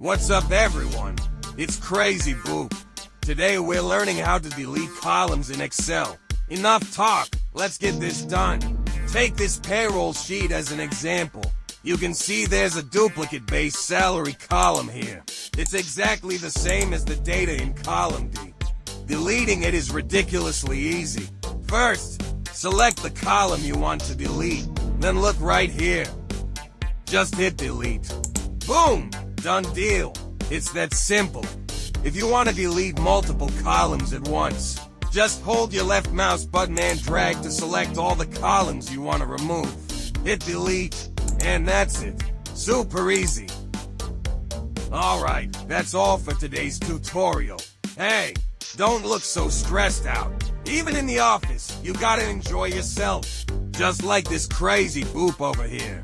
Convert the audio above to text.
What's up everyone? It's Crazy Boop. Today we're learning how to delete columns in Excel. Enough talk, let's get this done. Take this payroll sheet as an example. You can see there's a duplicate base salary column here. It's exactly the same as the data in column D. Deleting it is ridiculously easy. First, select the column you want to delete. Then look right here. Just hit delete. Boom! Done deal. It's that simple. If you want to delete multiple columns at once, just hold your left mouse button and drag to select all the columns you want to remove. Hit delete, and that's it. Super easy. Alright, that's all for today's tutorial. Hey, don't look so stressed out. Even in the office, you gotta enjoy yourself. Just like this Crazy Boop over here.